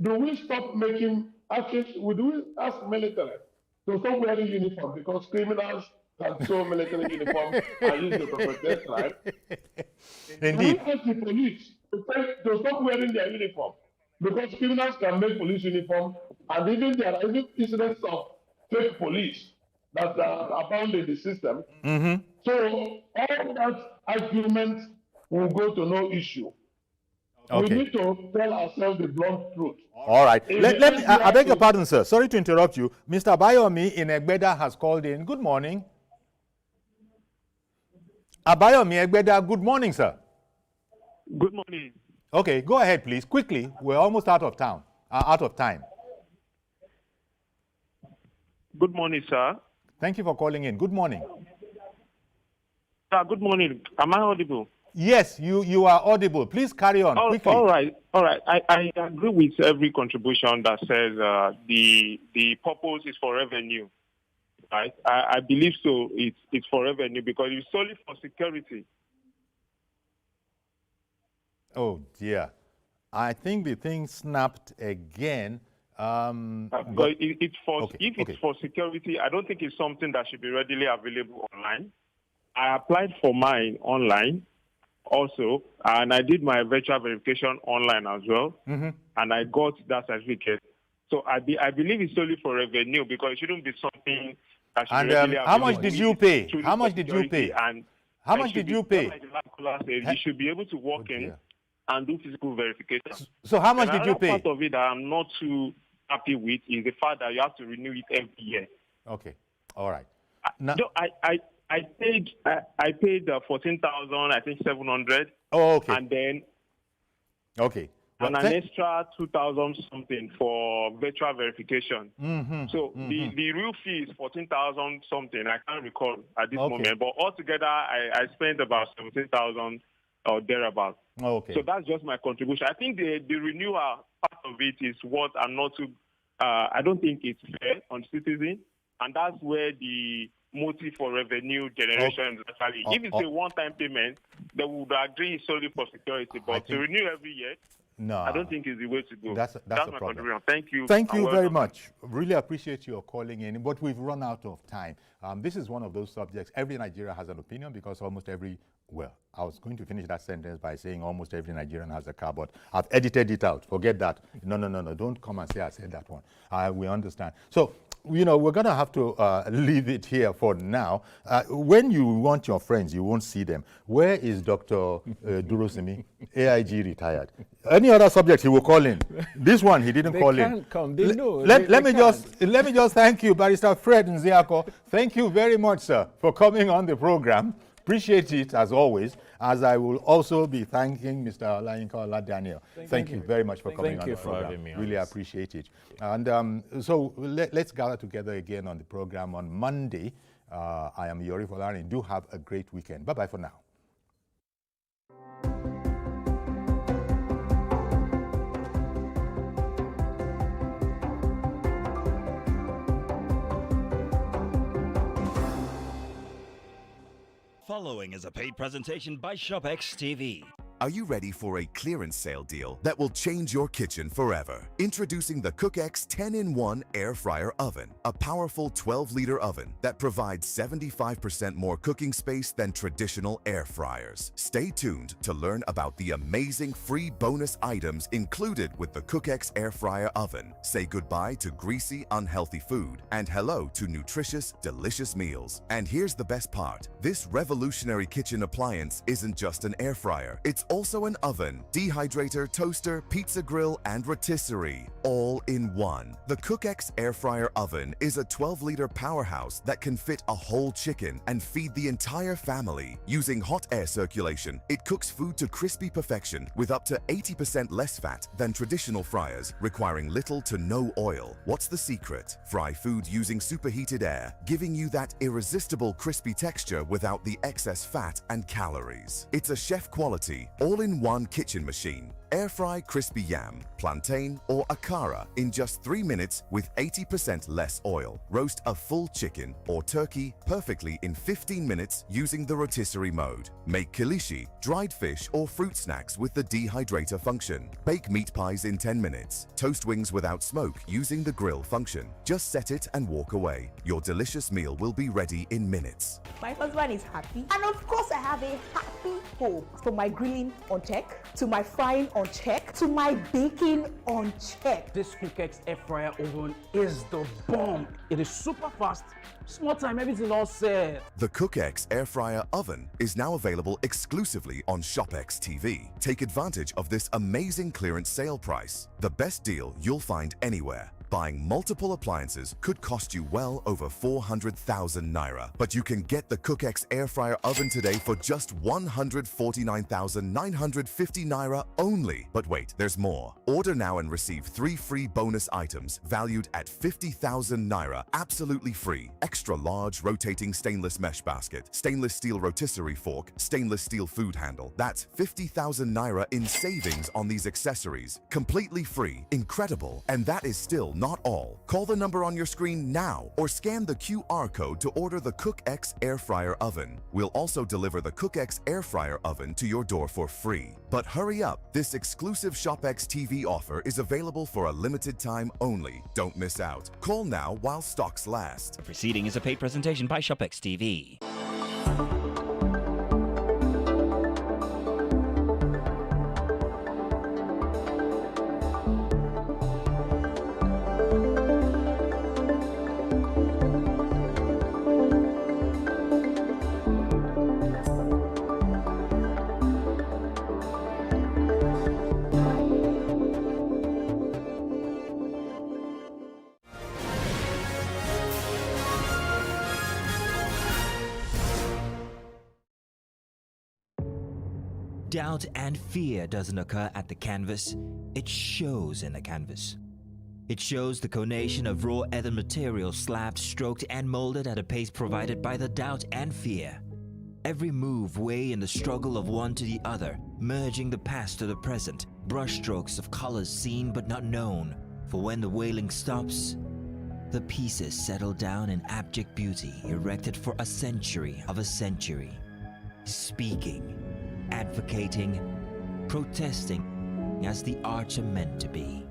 Speaker 3: Do we stop making actions? Do we ask military to stop wearing uniform because criminals can sew military uniform and use it to protect crime?
Speaker 1: Indeed.
Speaker 3: Do we ask the police to stop wearing their uniform because criminals can make police uniform, and even there are even incidents of fake police that are abound in the system?
Speaker 1: Mm-hmm.
Speaker 3: So all that argument will go to no issue.
Speaker 1: Okay.
Speaker 3: We need to tell ourselves the blunt truth.
Speaker 1: All right. I beg your pardon, sir. Sorry to interrupt you. Mr. Abayomi in Egbeda has called in. Good morning. Abayomi Egbeda, good morning, sir.
Speaker 10: Good morning.
Speaker 1: Okay, go ahead, please. Quickly. We're almost out of time.
Speaker 10: Good morning, sir.
Speaker 1: Thank you for calling in. Good morning.
Speaker 10: Good morning. Am I audible?
Speaker 1: Yes, you are audible. Please carry on quickly.
Speaker 10: All right. I agree with every contribution that says the purpose is for revenue. Right? I believe so. It's for revenue because it's solely for security.
Speaker 1: Oh dear, I think the thing snapped again.
Speaker 10: But it's for it's for security, I don't think it's something that should be readily available online. I applied for mine online also, and I did my virtual verification online as well, and I got that certificate. So I believe it's solely for revenue because it shouldn't be something that should be readily available.
Speaker 1: How much did you pay? How much did you pay?
Speaker 10: And
Speaker 1: how much did you pay?
Speaker 10: Like the last caller said, you should be able to walk in and do physical verification.
Speaker 1: So how much did you pay?
Speaker 10: Part of it that I'm not too happy with is the fact that you have to renew it every year.
Speaker 1: Okay, all right.
Speaker 10: I paid 14,000, I think 700.
Speaker 1: Oh, okay.
Speaker 10: And then
Speaker 1: well,
Speaker 10: an extra 2,000 something for virtual verification. So the real fee is 14,000 something. I can't recall at this moment, but altogether I spent about 17,000 or thereabouts.
Speaker 1: Okay.
Speaker 10: So that's just my contribution. I think the renewal part of it is what I'm not too. I don't think it's fair on citizens, and that's where the motive for revenue generation is actually. If it's a one-time payment, they would agree solely for security, but to renew every year,
Speaker 1: no,
Speaker 10: I don't think it's the way to go.
Speaker 1: That's
Speaker 10: my
Speaker 1: problem.
Speaker 10: contribution. Thank you.
Speaker 1: Thank you very much. Really appreciate your calling in, but we've run out of time. This is one of those subjects. Every Nigerian has an opinion because almost every, well, I was going to finish that sentence by saying almost every Nigerian has a car, but I've edited it out. Forget that. No. Don't come and say I said that one. We understand. So, we're going to have to leave it here for now. When you want your friends, you won't see them. Where is Dr. Durosimi? AIG retired. Any other subject he will call in. This one he didn't call in.
Speaker 2: They can't come. They know.
Speaker 1: Let me just thank you, Barrister Fred Nziako. Thank you very much, sir, for coming on the program. Appreciate it as always, as I will also be thanking Mr. Olayinka Oladaniel. Thank you very much for coming on the program. Really appreciate it. And so let's gather together again on the program on Monday. I am Yori Folari. Do have a great weekend. Bye-bye for now.
Speaker 11: Following is a paid presentation by ShopX TV.
Speaker 12: Are you ready for a clearance sale deal that will change your kitchen forever? Introducing the CookX 10-in-1 Air Fryer Oven, a powerful 12-liter oven that provides 75% more cooking space than traditional air fryers. Stay tuned to learn about the amazing free bonus items included with the CookX Air Fryer Oven. Say goodbye to greasy, unhealthy food and hello to nutritious, delicious meals. And here's the best part. This revolutionary kitchen appliance isn't just an air fryer. It's also an oven, dehydrator, toaster, pizza grill, and rotisserie, all in one. The CookX Air Fryer Oven is a 12-liter powerhouse that can fit a whole chicken and feed the entire family. Using hot air circulation, it cooks food to crispy perfection with up to 80% less fat than traditional fryers, requiring little to no oil. What's the secret? Fry food using superheated air, giving you that irresistible crispy texture without the excess fat and calories. It's a chef-quality, all-in-one kitchen machine. Air fry crispy yam, plantain, or akara in just 3 minutes with 80% less oil. Roast a full chicken or turkey perfectly in 15 minutes using the rotisserie mode. Make kilishi, dried fish, or fruit snacks with the dehydrator function. Bake meat pies in 10 minutes. Toast wings without smoke using the grill function. Just set it and walk away. Your delicious meal will be ready in minutes.
Speaker 13: My husband is happy, and of course I have a happy home. From my grilling on check, to my frying on check, to my baking on check.
Speaker 6: This CookX Air Fryer Oven is the bomb. It is super fast, small time, everything all set.
Speaker 12: The CookX Air Fryer Oven is now available exclusively on ShopX TV. Take advantage of this amazing clearance sale price, the best deal you'll find anywhere. Buying multiple appliances could cost you well over 400,000 naira, but you can get the CookX air fryer oven today for just 149,950 naira only. But wait, there's more. Order now and receive 3 free bonus items valued at 50,000 naira, absolutely free. Extra large rotating stainless mesh basket, stainless steel rotisserie fork, stainless steel food handle. That's 50,000 naira in savings on these accessories. Completely free. Incredible. And that is still not all. Call the number on your screen now or scan the QR code to order the CookX air fryer oven. We'll also deliver the CookX air fryer oven to your door for free. But hurry up, this exclusive ShopX TV offer is available for a limited time only. Don't miss out. Call now while stocks last.
Speaker 11: The proceeding is a paid presentation by ShopX TV. Doubt and fear doesn't occur at the canvas, it shows in the canvas. It shows the conation of raw ether material slabbed, stroked, and molded at a pace provided by the doubt and fear. Every move way in the struggle of one to the other, merging the past to the present, brushstrokes of colors seen but not known. For when the wailing stops, the pieces settle down in abject beauty, erected for a century of a century. Speaking, advocating, protesting as the arts are meant to be.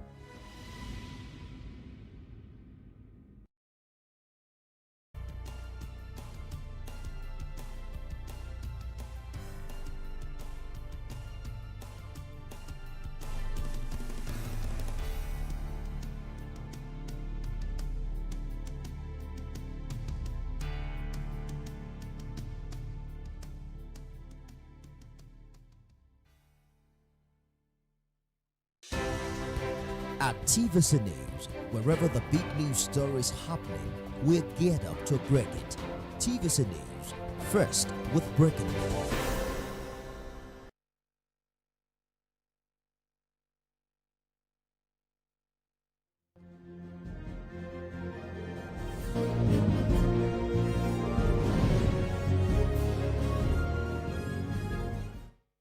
Speaker 14: At TVC News, wherever the big news story is happening, we're geared up to break it. TVC News, first with breaking news.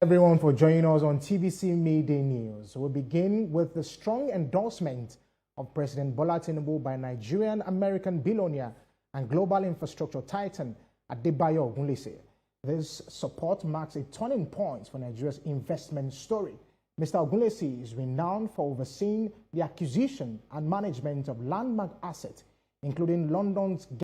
Speaker 15: Everyone for joining us on TVC Midday News. We'll begin with the strong endorsement of President Bola Tinubu by Nigerian-American billionaire and global infrastructure titan Adebayo Ogunlese. This support marks a turning point for Nigeria's investment story. Mr. Ogunlese is renowned for overseeing the acquisition and management of landmark assets, including London's